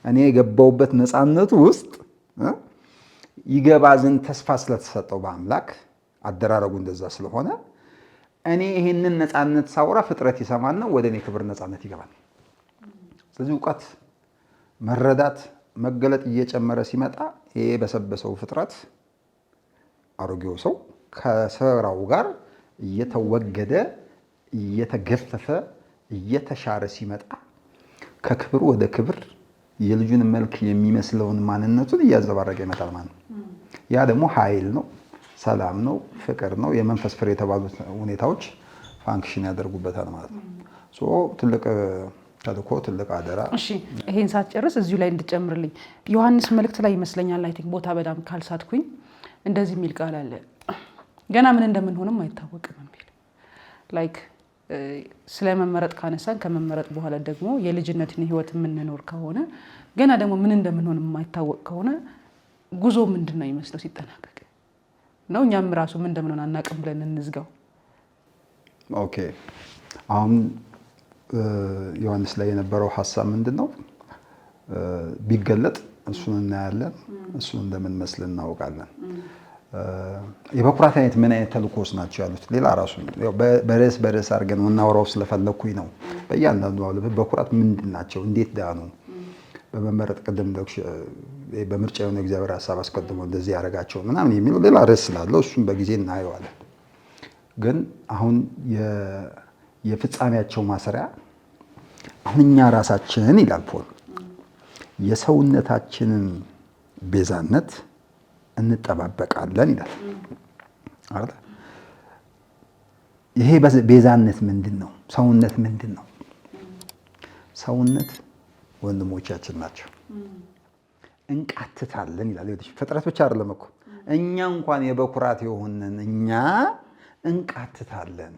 እኔ የገባሁበት ነፃነቱ ውስጥ ይገባ ዘንድ ተስፋ ስለተሰጠው በአምላክ አደራረጉ እንደዛ ስለሆነ እኔ ይሄንን ነፃነት ሳወራ ፍጥረት ይሰማና ወደ እኔ ክብር ነፃነት ይገባል። ስለዚህ እውቀት፣ መረዳት፣ መገለጥ እየጨመረ ሲመጣ ይሄ በሰበሰው ፍጥረት አሮጌው ሰው ከስራው ጋር እየተወገደ እየተገፈፈ እየተሻረ ሲመጣ ከክብር ወደ ክብር የልጁን መልክ የሚመስለውን ማንነቱን እያዘባረቀ ይመጣል ማለት ነው። ያ ደግሞ ኃይል ነው፣ ሰላም ነው፣ ፍቅር ነው። የመንፈስ ፍሬ የተባሉት ሁኔታዎች ፋንክሽን ያደርጉበታል ማለት ነው። ትልቅ ተልእኮ፣ ትልቅ አደራ። እሺ ይሄን ሳትጨርስ እዚሁ ላይ እንድጨምርልኝ ዮሐንስ መልእክት ላይ ይመስለኛል አይ ቲንክ ቦታ በጣም ካልሳትኩኝ እንደዚህ የሚል ቃል አለ። ገና ምን እንደምንሆንም አይታወቅም የሚል ላይክ ስለመመረጥ ካነሳን ከመመረጥ በኋላ ደግሞ የልጅነትን ህይወት የምንኖር ከሆነ ገና ደግሞ ምን እንደምንሆን የማይታወቅ ከሆነ ጉዞ ምንድን ነው ይመስለው ሲጠናቀቅ ነው እኛም ራሱ ምን እንደምንሆን አናውቅም ብለን እንዝጋው። ኦኬ አሁን ዮሐንስ ላይ የነበረው ሀሳብ ምንድን ነው? ቢገለጥ እሱን እናያለን፣ እሱን እንደምንመስል እናውቃለን። የበኩራት አይነት ምን አይነት ተልእኮስ ናቸው ያሉት ሌላ ራሱ በርዕስ አድርገን እናወራው ስለፈለኩኝ ነው። በእያንዳንዱ በኩራት ምንድን ናቸው? እንዴት ዳኑ? በመመረጥ ቅድም በምርጫ የሆነ እግዚአብሔር ሀሳብ አስቀድሞ እንደዚህ ያደረጋቸው ምናምን የሚለው ሌላ ርዕስ ስላለው እሱን በጊዜ እናየዋለን። ግን አሁን የፍጻሜያቸው ማሰሪያ አሁን እኛ ራሳችንን ይላል ፖል የሰውነታችንን ቤዛነት እንጠባበቃለን ይላል አይደል? ይሄ ቤዛነት ምንድን ነው? ሰውነት ምንድን ነው? ሰውነት ወንድሞቻችን ናቸው። እንቃትታለን ይላል። ፍጥረት ብቻ አይደለም እኮ እኛ እንኳን የበኩራት የሆንን እኛ እንቃትታለን።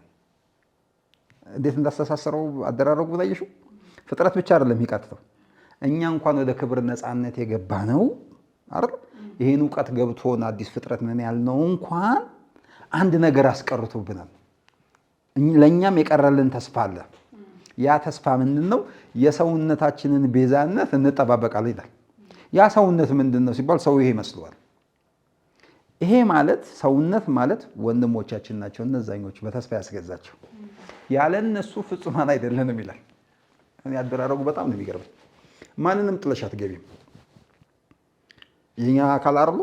እንዴት እንዳስተሳሰረው አደራረጉ ታየሽው? ፍጥረት ብቻ አይደለም የሚቃትተው እኛ እንኳን ወደ ክብር ነፃነት የገባ ነው አይደል? ይሄን ዕውቀት ገብቶን አዲስ ፍጥረት ነን ያልነው እንኳን አንድ ነገር አስቀርቶብናል። ለኛም የቀረልን ተስፋ አለ። ያ ተስፋ ምንድነው? የሰውነታችንን ቤዛነት እንጠባበቃለን ይላል። ያ ሰውነት ምንድነው ሲባል ሰው ይሄ ይመስለዋል። ይሄ ማለት ሰውነት ማለት ወንድሞቻችን ናቸው፣ እነዛኞቹ በተስፋ ያስገዛቸው። ያለ እነሱ ፍጹማን አይደለንም ይላል። እኔ አደራረጉ በጣም ነው የሚገርመኝ። ማንንም ጥለሽ አትገቢም። የኛ አካል አይደሉ?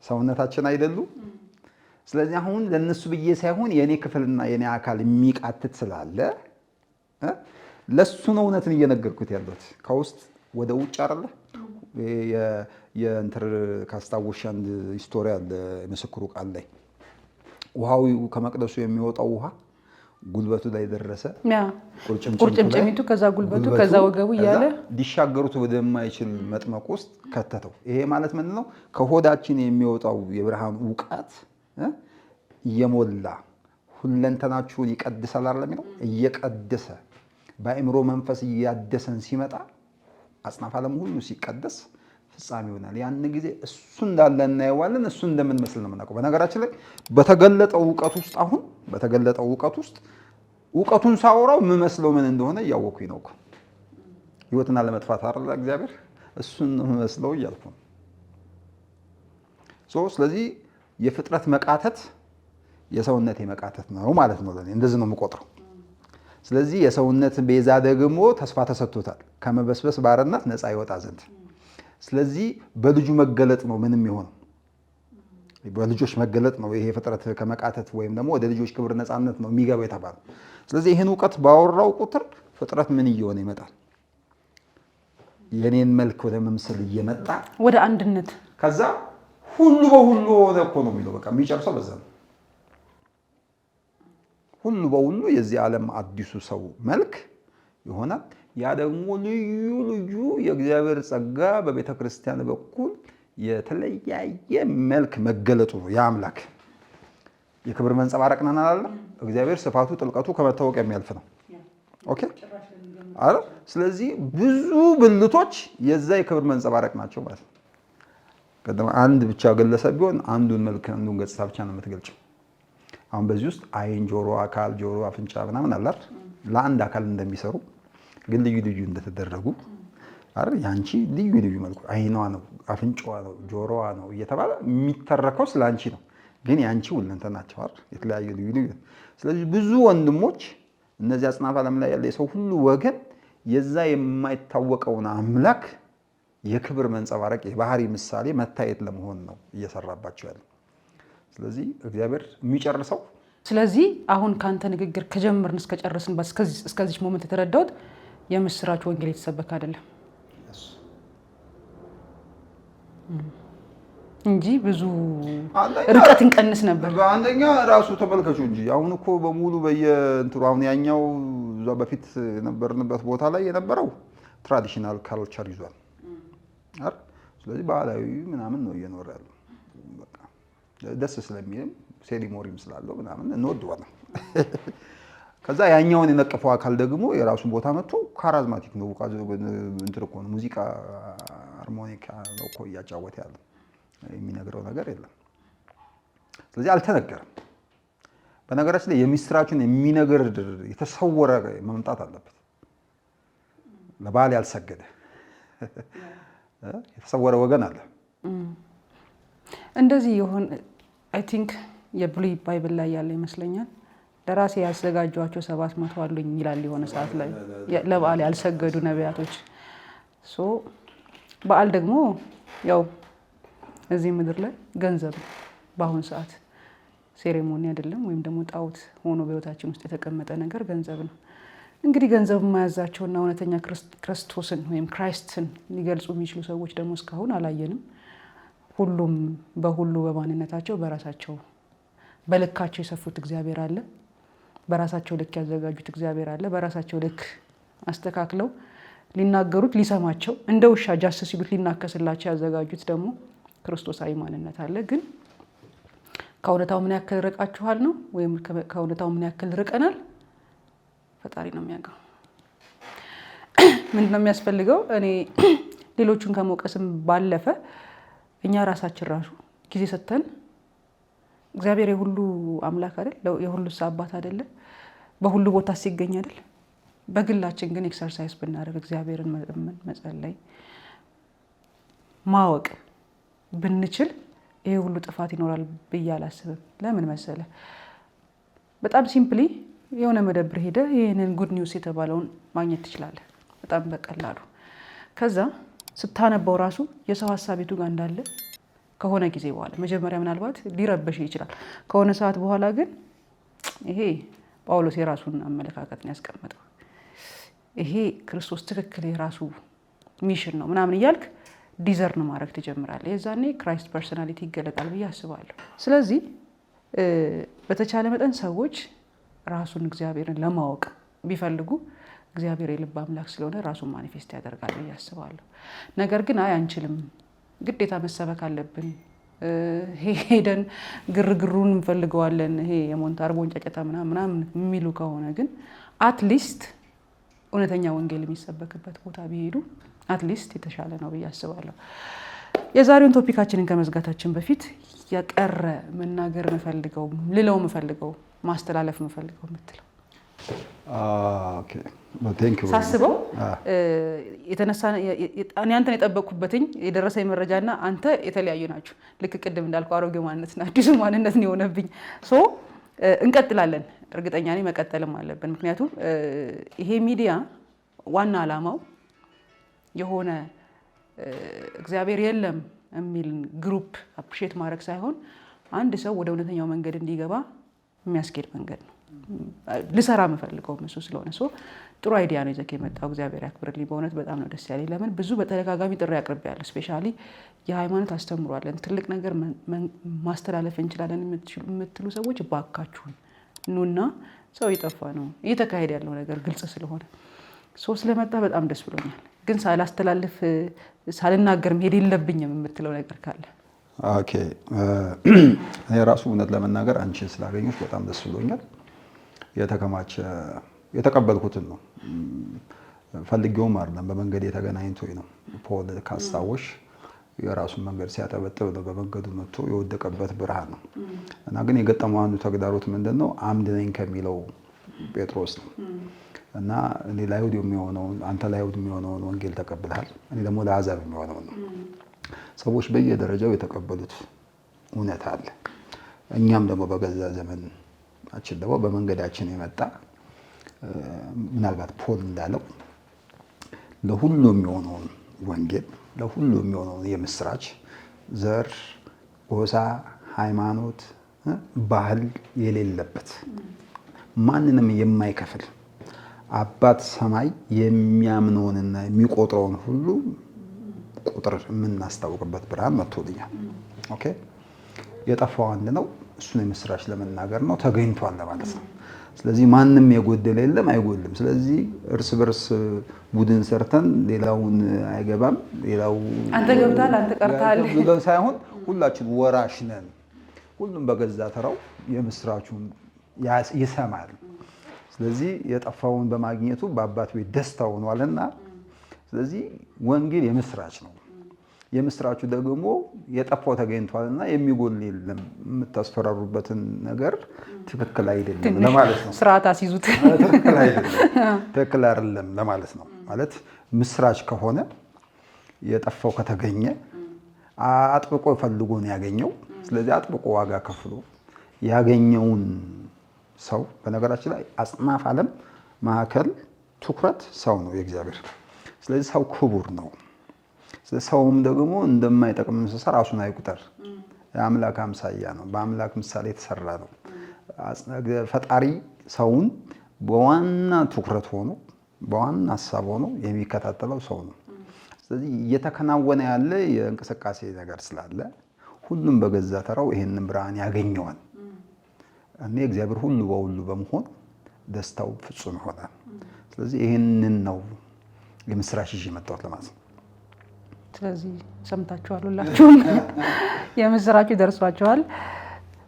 ሰውነታችን አይደሉ? ስለዚህ አሁን ለነሱ ብዬ ሳይሆን የኔ ክፍልና የኔ አካል የሚቃትት ስላለ ለሱ ነው እውነትን እየነገርኩት ያለሁት። ከውስጥ ወደ ውጭ አይደለ? የእንትር ካስታወሽ አንድ ስቶሪ አለ የምስክሩ ቃል ላይ ውሃው ከመቅደሱ የሚወጣው ውሃ ጉልበቱ ላይ ደረሰ። ቁርጭምጭሚቱ ከዛ ጉልበቱ ከዛ ወገቡ እያለ ሊሻገሩት ወደማይችል መጥመቅ ውስጥ ከተተው። ይሄ ማለት ምንድን ነው? ከሆዳችን የሚወጣው የብርሃን ዕውቀት እየሞላ ሁለንተናችሁን ይቀድሳል አይደለም የሚለው? እየቀደሰ በአእምሮ መንፈስ እያደሰን ሲመጣ አጽናፈ ዓለም ሁሉ ሲቀደስ ፍጻሜ ይሆናል። ያን ጊዜ እሱ እንዳለ እናየዋለን። እሱ እንደምንመስል ነው የምናውቀው። በነገራችን ላይ በተገለጠው ዕውቀት ውስጥ አሁን በተገለጠው ዕውቀት ውስጥ ዕውቀቱን ሳወራው የምመስለው ምን እንደሆነ እያወኩኝ ነው እኮ። ህይወትና ለመጥፋት አይደል እግዚአብሔር እሱን ነው የምመስለው እያልኩ ነው። ስለዚህ የፍጥረት መቃተት የሰውነት መቃተት ነው ማለት ነው። እንደዚህ ነው የምቆጥረው። ስለዚህ የሰውነት ቤዛ ደግሞ ተስፋ ተሰጥቶታል ከመበስበስ ባርነት ነፃ ይወጣ ዘንድ። ስለዚህ በልጁ መገለጥ ነው ምንም የሆነው፣ በልጆች መገለጥ ነው ይሄ ፍጥረት ከመቃተት ወይም ደግሞ ወደ ልጆች ክብር ነፃነት ነው የሚገባው የተባለው። ስለዚህ ይህን ዕውቀት ባወራው ቁጥር ፍጥረት ምን እየሆነ ይመጣል? የኔን መልክ ወደ መምሰል እየመጣ ወደ አንድነት፣ ከዛ ሁሉ በሁሉ ሆነ እኮ ነው የሚለው። በቃ የሚጨርሰው በዛ ነው። ሁሉ በሁሉ የዚህ ዓለም አዲሱ ሰው መልክ ይሆናል። ያ ደግሞ ልዩ ልዩ የእግዚአብሔር ጸጋ በቤተ ክርስቲያን በኩል የተለያየ መልክ መገለጡ ነው። ያ አምላክ የክብር መንጸባረቅ ነን አላለም? እግዚአብሔር ስፋቱ ጥልቀቱ ከመታወቅ የሚያልፍ ነው። ኦኬ አረ ስለዚህ ብዙ ብልቶች የዛ የክብር መንጸባረቅ ናቸው ማለት ነው። ቀደም አንድ ብቻ ግለሰብ ቢሆን አንዱን መልክ አንዱን ገጽታ ብቻ ነው የምትገልጸው። አሁን በዚህ ውስጥ አይን፣ ጆሮ፣ አካል፣ ጆሮ፣ አፍንጫ ምናምን አላር ለአንድ አካል እንደሚሰሩ ግን ልዩ ልዩ እንደተደረጉ አይደል? ያንቺ ልዩ ልዩ መልኩ አይኗ ነው፣ አፍንጫዋ ነው፣ ጆሮዋ ነው እየተባለ የሚተረከው ስለ አንቺ ነው። ግን ያንቺ ሁለንተና ናቸው አይደል? የተለያዩ ልዩ ልዩ። ስለዚህ ብዙ ወንድሞች እነዚህ አጽናፈ ዓለም ላይ ያለ የሰው ሁሉ ወገን የዛ የማይታወቀውን አምላክ የክብር መንጸባረቅ የባህሪ ምሳሌ መታየት ለመሆን ነው እየሰራባቸው ያለ። ስለዚህ እግዚአብሔር የሚጨርሰው ስለዚህ አሁን ካንተ ንግግር ከጀመርን እስከጨረስን እስከዚህ ሞመንት የተረዳሁት የምስራች ወንጌል የተሰበከ አይደለም። እንጂ ብዙ ርቀት እንቀንስ ነበር። በአንደኛ ራሱ ተመልከቹ እንጂ አሁን እኮ በሙሉ በየእንትኑ አሁን ያኛው እዛ በፊት የነበርንበት ቦታ ላይ የነበረው ትራዲሽናል ካልቸር ይዟል አይደል? ስለዚህ ባህላዊ ምናምን ነው እየኖረ ያለው። በቃ ደስ ስለሚልም ሴሪሞኒም ስላለው ምናምን እንወደዋለን። ከዛ ያኛውን የነቀፈው አካል ደግሞ የራሱን ቦታ መጥቶ ካራዝማቲክ ነው እንትን እኮ ነው ሙዚቃ ሃርሞኒካ ነው እኮ እያጫወተ ያለው የሚነግረው ነገር የለም። ስለዚህ አልተነገረም። በነገራችን ላይ የምስራቹን የሚነገር የተሰወረ መምጣት አለበት። ለባል ያልሰገደ የተሰወረ ወገን አለ። እንደዚህ ይሆን አይ ቲንክ የብሉይ ባይብል ላይ ያለ ይመስለኛል። ለራሴ ያዘጋጇቸው 700 አሉኝ ይላል የሆነ ሰዓት ላይ ለበዓል ያልሰገዱ ነቢያቶች። በዓል ደግሞ ያው እዚህ ምድር ላይ ገንዘብ በአሁኑ ሰዓት ሴሬሞኒ አይደለም፣ ወይም ደግሞ ጣዖት ሆኖ በህይወታችን ውስጥ የተቀመጠ ነገር ገንዘብ ነው። እንግዲህ ገንዘብ የማያዛቸውና እውነተኛ ክርስቶስን ወይም ክራይስትን ሊገልጹ የሚችሉ ሰዎች ደግሞ እስካሁን አላየንም። ሁሉም በሁሉ በማንነታቸው በራሳቸው በልካቸው የሰፉት እግዚአብሔር አለ። በራሳቸው ልክ ያዘጋጁት እግዚአብሔር አለ። በራሳቸው ልክ አስተካክለው ሊናገሩት ሊሰማቸው እንደ ውሻ ጃስ ሲሉት ሊናከስላቸው ያዘጋጁት ደግሞ ክርስቶሳዊ ማንነት አለ። ግን ከእውነታው ምን ያክል ርቃችኋል ነው ወይም ከእውነታው ምን ያክል ርቀናል? ፈጣሪ ነው የሚያውቀው። ምንድን ነው የሚያስፈልገው? እኔ ሌሎቹን ከመውቀስም ባለፈ እኛ ራሳችን ራሱ ጊዜ ሰጥተን እግዚአብሔር የሁሉ አምላክ አይደል? የሁሉ አባት አይደለ? በሁሉ ቦታ ሲገኝ አይደል? በግላችን ግን ኤክሰርሳይዝ ብናደርግ እግዚአብሔርን መጸለይ ማወቅ ብንችል ይሄ ሁሉ ጥፋት ይኖራል ብዬ አላስብም። ለምን መሰለ? በጣም ሲምፕሊ የሆነ መደብር ሄደ ይህንን ጉድ ኒውስ የተባለውን ማግኘት ትችላለህ በጣም በቀላሉ። ከዛ ስታነበው ራሱ የሰው ሀሳብ የቱ ጋር እንዳለ ከሆነ ጊዜ በኋላ መጀመሪያ ምናልባት ሊረበሽ ይችላል። ከሆነ ሰዓት በኋላ ግን ይሄ ጳውሎስ የራሱን አመለካከት ነው ያስቀመጠው፣ ይሄ ክርስቶስ ትክክል የራሱ ሚሽን ነው ምናምን እያልክ ዲዘርን ማድረግ ትጀምራለህ። የዛኔ ክራይስት ፐርሶናሊቲ ይገለጣል ብዬ አስባለሁ። ስለዚህ በተቻለ መጠን ሰዎች ራሱን እግዚአብሔርን ለማወቅ ቢፈልጉ እግዚአብሔር የልብ አምላክ ስለሆነ ራሱን ማኒፌስት ያደርጋል ብዬ አስባለሁ። ነገር ግን አይ አንችልም፣ ግዴታ መሰበክ አለብን፣ ሄደን ግርግሩን እንፈልገዋለን፣ ይሄ የሞንታርቦን ጫጫታ ምናምን የሚሉ ከሆነ ግን አትሊስት እውነተኛ ወንጌል የሚሰበክበት ቦታ ቢሄዱ አትሊስት የተሻለ ነው ብዬ አስባለሁ። የዛሬውን ቶፒካችንን ከመዝጋታችን በፊት የቀረ መናገር የምፈልገው ልለው የምፈልገው ማስተላለፍ የምፈልገው የምትለው ሳስበው የተነሳ እኔ አንተን የጠበቅኩበትኝ የደረሰኝ መረጃና አንተ የተለያዩ ናቸው። ልክ ቅድም እንዳልኩ አሮጌው ማንነትና አዲሱ ማንነት ነው የሆነብኝ። እንቀጥላለን፣ እርግጠኛ ነኝ መቀጠልም አለብን። ምክንያቱም ይሄ ሚዲያ ዋና ዓላማው የሆነ እግዚአብሔር የለም የሚል ግሩፕ አፕሪሼት ማድረግ ሳይሆን አንድ ሰው ወደ እውነተኛው መንገድ እንዲገባ የሚያስኬድ መንገድ ነው። ልሰራ የምፈልገው እሱ ስለሆነ ጥሩ አይዲያ ነው ይዘህ የመጣው። እግዚአብሔር ያክብርልኝ። በእውነት በጣም ነው ደስ ያለኝ። ለምን ብዙ በተደጋጋሚ ጥሪ አቅርቤያለሁ። ስፔሻሊ የሃይማኖት አስተምሯለን ትልቅ ነገር ማስተላለፍ እንችላለን የምትሉ ሰዎች ባካችሁን ኑና፣ ሰው እየጠፋ ነው፣ እየተካሄደ ያለው ነገር ግልጽ ስለሆነ ስለመጣ በጣም ደስ ብሎኛል። ግን ሳላስተላልፍ ሳልናገር መሄድ የለብኝም የምትለው ነገር ካለ? ኦኬ፣ እኔ ራሱ እውነት ለመናገር አንቺን ስላገኘሁሽ በጣም ደስ ብሎኛል። የተከማቸ የተቀበልኩትን ነው፣ ፈልጌውም አይደለም። በመንገድ የተገናኝቶኝ ነው። ፖል ካስታወሽ የራሱን መንገድ ሲያጠበጥብ ነው በመንገዱ መጥቶ የወደቀበት ብርሃን ነው። እና ግን የገጠመው አንዱ ተግዳሮት ምንድን ነው? አምድ ነኝ ከሚለው ጴጥሮስ ነው። እና እኔ ለአይሁድ የሚሆነውን አንተ ለአይሁድ የሚሆነውን ወንጌል ተቀብለሃል፣ እኔ ደግሞ ለአሕዛብ የሚሆነውን ነው። ሰዎች በየደረጃው የተቀበሉት እውነት አለ። እኛም ደግሞ በገዛ ዘመናችን ደግሞ በመንገዳችን የመጣ ምናልባት ፖል እንዳለው ለሁሉ የሚሆነውን ወንጌል፣ ለሁሉ የሚሆነውን የምስራች ዘር፣ ጎሳ፣ ሃይማኖት፣ ባህል የሌለበት ማንንም የማይከፍል አባት ሰማይ የሚያምነውንና የሚቆጥረውን ሁሉ ቁጥር የምናስታውቅበት ብርሃን መጥቶልኛል። ኦኬ የጠፋው አንድ ነው። እሱን የምስራች ለመናገር ነው፣ ተገኝቷል ለማለት ነው። ስለዚህ ማንም የጎደለ የለም፣ አይጎልም። ስለዚህ እርስ በርስ ቡድን ሰርተን ሌላውን አይገባም፣ ሌላው አንተ ገብታል አንተ ቀርታል ሳይሆን ሁላችን ወራሽ ነን። ሁሉም በገዛ ተራው የምስራቹን ይሰማል። ስለዚህ የጠፋውን በማግኘቱ በአባት ቤት ደስታ ሆኗልና፣ ስለዚህ ወንጌል የምስራች ነው። የምስራቹ ደግሞ የጠፋው ተገኝቷልና የሚጎል የለም። የምታስፈራሩበትን ነገር ትክክል አይደለም ለማለት ነው። ስርዓት አስይዙት ትክክል አይደለም ለማለት ነው። ማለት ምስራች ከሆነ የጠፋው ከተገኘ አጥብቆ ፈልጎ ነው ያገኘው። ስለዚህ አጥብቆ ዋጋ ከፍሎ ያገኘውን ሰው በነገራችን ላይ አጽናፍ ዓለም ማዕከል ትኩረት ሰው ነው የእግዚአብሔር። ስለዚህ ሰው ክቡር ነው። ሰውም ደግሞ እንደማይጠቅም እንስሳ ራሱን አይቁጠር። የአምላክ አምሳያ ነው፣ በአምላክ ምሳሌ የተሰራ ነው። ፈጣሪ ሰውን በዋና ትኩረት ሆኖ በዋና ሀሳብ ሆኖ የሚከታተለው ሰው ነው። ስለዚህ እየተከናወነ ያለ የእንቅስቃሴ ነገር ስላለ ሁሉም በገዛ ተራው ይሄንን ብርሃን ያገኘዋል። እኔ እግዚአብሔር ሁሉ በሁሉ በመሆን ደስታው ፍጹም ይሆናል። ስለዚህ ይሄንን ነው የምስራች ይዤ መጣሁት ለማለት ነው። ስለዚህ ሰምታችኋል፣ ሁላችሁም የምስራቹ ደርሷችኋል።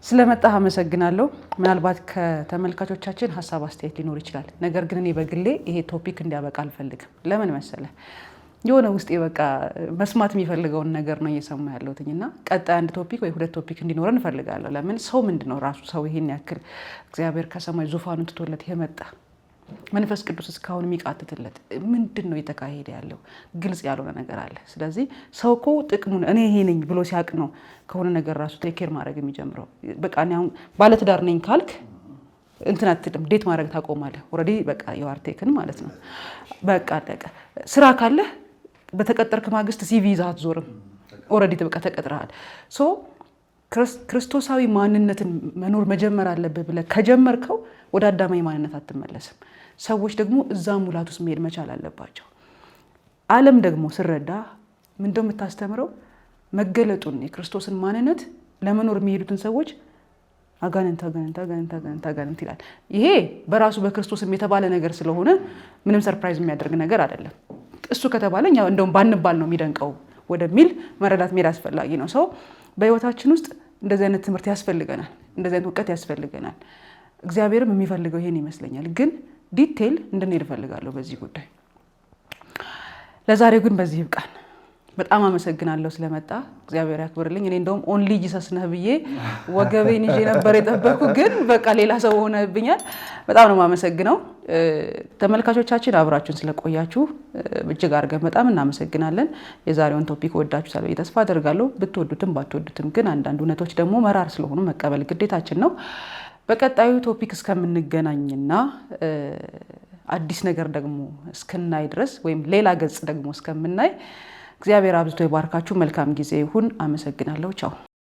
ስለመጣህ አመሰግናለሁ። ምናልባት ከተመልካቾቻችን ሀሳብ አስተያየት ሊኖር ይችላል። ነገር ግን እኔ በግሌ ይሄ ቶፒክ እንዲያበቃ አልፈልግም። ለምን መሰለ? የሆነ ውስጥ በቃ መስማት የሚፈልገውን ነገር ነው እየሰማ ያለሁትኝ እና ቀጣይ አንድ ቶፒክ ወይ ሁለት ቶፒክ እንዲኖረን እንፈልጋለሁ። ለምን ሰው ምንድን ነው ራሱ ሰው ይሄን ያክል እግዚአብሔር ከሰማይ ዙፋኑን ትቶለት የመጣ መንፈስ ቅዱስ እስካሁን የሚቃትትለት ምንድን ነው እየተካሄደ ያለው? ግልጽ ያልሆነ ነገር አለ። ስለዚህ ሰው እኮ ጥቅሙን እኔ ይሄ ነኝ ብሎ ሲያቅ ነው ከሆነ ነገር ራሱ ቴኬር ማድረግ የሚጀምረው። በቃ እኔ አሁን ባለትዳር ነኝ ካልክ እንትን አትልም፣ ዴት ማድረግ ታቆማለህ። ኦልሬዲ በቃ የዋርቴክን ማለት ነው። በቃ አለቀ። ስራ ካለህ በተቀጠርክ ማግስት ሲቪ ይዘህ አትዞርም። ኦልሬዲ በቃ ተቀጥረሃል። ሶ ክርስቶሳዊ ማንነትን መኖር መጀመር አለብህ ብለህ ከጀመርከው ወደ አዳማዊ ማንነት አትመለስም። ሰዎች ደግሞ እዛ ሙላት ውስጥ መሄድ መቻል አለባቸው። ዓለም ደግሞ ስረዳ ምንድነው የምታስተምረው? መገለጡን የክርስቶስን ማንነት ለመኖር የሚሄዱትን ሰዎች አጋንንት አጋንንት አጋንንት አጋንንት አጋንንት ይላል። ይሄ በራሱ በክርስቶስም የተባለ ነገር ስለሆነ ምንም ሰርፕራይዝ የሚያደርግ ነገር አይደለም። እሱ ከተባለ እኛ እንደውም ባንባል ነው የሚደንቀው ወደሚል መረዳት መሄድ አስፈላጊ ነው። ሰው በህይወታችን ውስጥ እንደዚህ አይነት ትምህርት ያስፈልገናል፣ እንደዚህ አይነት እውቀት ያስፈልገናል። እግዚአብሔርም የሚፈልገው ይሄን ይመስለኛል። ግን ዲቴል እንድንሄድ እፈልጋለሁ በዚህ ጉዳይ። ለዛሬው ግን በዚህ ይብቃን። በጣም አመሰግናለሁ ስለመጣ፣ እግዚአብሔር ያክብርልኝ። እኔ እንደውም ኦንሊ ጂሰስ ነህ ብዬ ወገቤን ይዤ ነበር የጠበኩ፣ ግን በቃ ሌላ ሰው ሆነብኛል። በጣም ነው የማመሰግነው። ተመልካቾቻችን አብራችሁን ስለቆያችሁ እጅግ አድርገን በጣም እናመሰግናለን። የዛሬውን ቶፒክ ወዳችሁታል ብዬ ተስፋ አደርጋለሁ። ብትወዱትም ባትወዱትም ግን አንዳንድ እውነቶች ደግሞ መራር ስለሆኑ መቀበል ግዴታችን ነው። በቀጣዩ ቶፒክ እስከምንገናኝና አዲስ ነገር ደግሞ እስክናይ ድረስ ወይም ሌላ ገጽ ደግሞ እስከምናይ እግዚአብሔር አብዝቶ ይባርካችሁ። መልካም ጊዜ ይሁን። አመሰግናለሁ። ቻው።